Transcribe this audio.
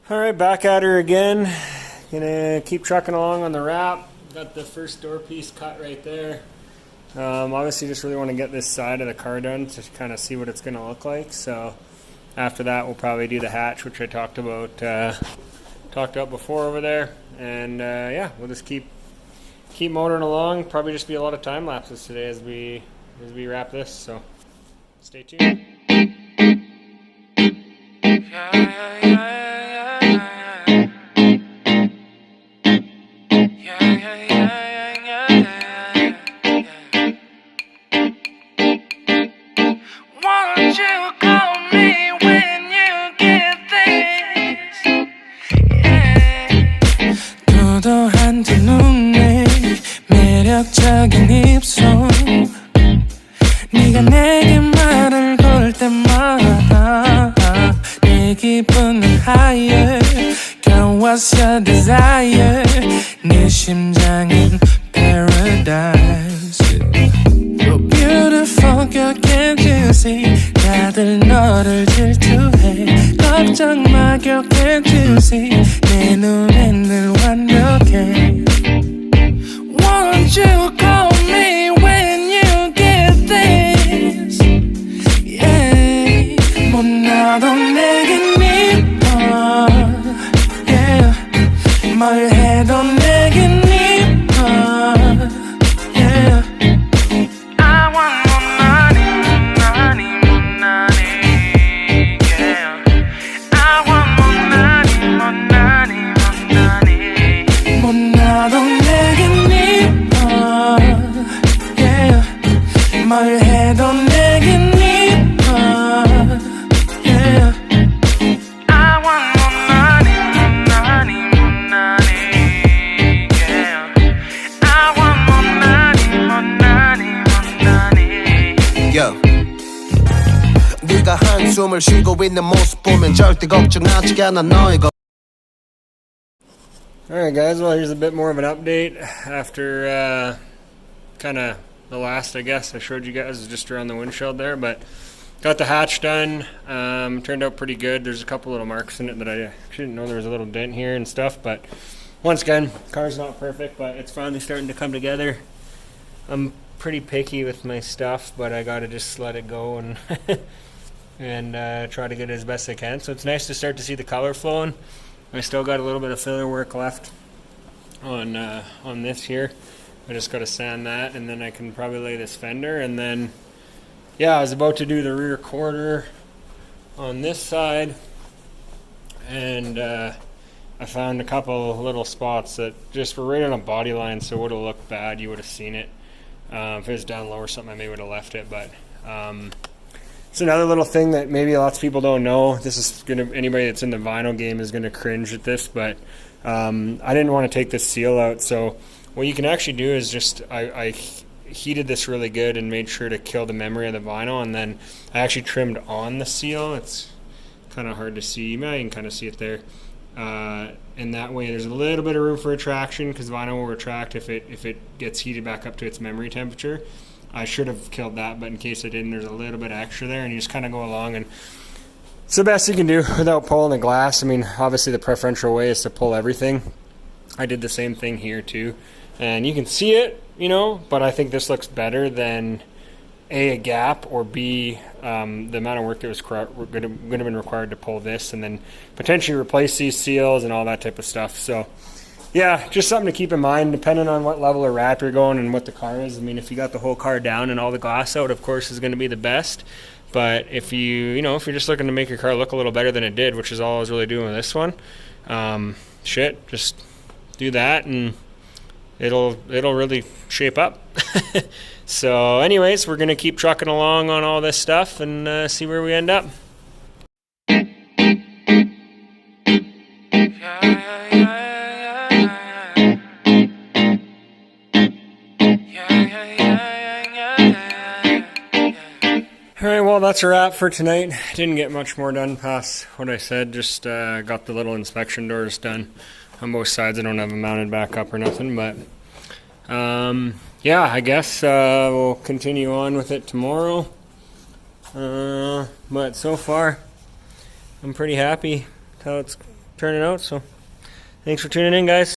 Alright, back at her again. Gonna keep trucking along on the wrap. Got the first door piece cut right there. Obviously just really want to get this side of the car done to kind of see what it's going to look like. So after that we'll probably do the hatch, which I talked about before over there. And yeah, we'll just keep motoring along. Probably just be a lot of time lapses today as we wrap this. So stay tuned. 도도한 두 눈에 매력적인 입술 네가 내게 말을 걸 때마다 내 기분은 higher Girl what's your desire 네 심장은 paradise Oh beautiful girl can't you see 다들 너를 질투해 걱정 마 girl can't you see 내 눈엔 늘 완벽해 Won't you call me when you get this Yeah 못나도 내겐 이뻐 Yeah 뭘 해도 내겐 이뻐 Yeah I want more money, money, more money Yeah I want more money, more money, more money 못나도 내겐 이뻐 Yeah 뭘 해도 내겐 이뻐 Yeah I want more money, more money, more money Yeah I want more money, more money, more money Yo. 네가 한숨을 쉬고 있는 모습 보면 절대 걱정하지 않아 너의 Alright guys, well here's a bit more of an update after kind of the last, I guess, I showed you guys just around the windshield there, but got the hatch done. Turned out pretty good. There's a couple little marks in it that I actually didn't know there was a little dent here and stuff, but once again, car's not perfect, but it's finally starting to come together. I'm pretty picky with my stuff, but I gotta just let it go and and try to get it as best I can. So it's nice to start to see the color flowing. I still got a little bit of filler work left on this here. I just got to sand that, and then I can probably lay this fender. And then, yeah, I was about to do the rear quarter on this side, and I found a couple little spots that just were right on a body line, so it would have looked bad. You would have seen it. If it was down low or something, I maybe would have left it, but it's another little thing that maybe lots of people don't know. This is anybody that's in the vinyl game is gonna cringe at this, but I didn't want to take this seal out, so what you can actually do is just I heated this really good and made sure to kill the memory of the vinyl, and then I actually trimmed on the seal. It's kind of hard to see. You can kind of see it there. And that way there's a little bit of room for retraction, because vinyl will retract if it gets heated back up to its memory temperature. I should have killed that, but in case I didn't, there's a little bit extra there, and you just kind of go along, and it's the best you can do without pulling the glass. I mean, obviously the preferential way is to pull everything. I did the same thing here too, and you can see it, you know, but I think this looks better than a gap, or B, the amount of work that was going to have been required to pull this and then potentially replace these seals and all that type of stuff. So yeah, just something to keep in mind depending on what level of wrap you're going and what the car is. I mean, if you got the whole car down and all the glass out, of course is going to be the best. But if if you're just looking to make your car look a little better than it did, which is all I was really doing with this one, just do that and it'll really shape up. So anyways, we're gonna keep trucking along on all this stuff and see where we end up. Alright, well that's a wrap for tonight. Didn't get much more done past what I said, just got the little inspection doors done on both sides. I don't have them mounted back up or nothing, but yeah, I guess we'll continue on with it tomorrow. But so far, I'm pretty happy with how it's turning out. So thanks for tuning in, guys.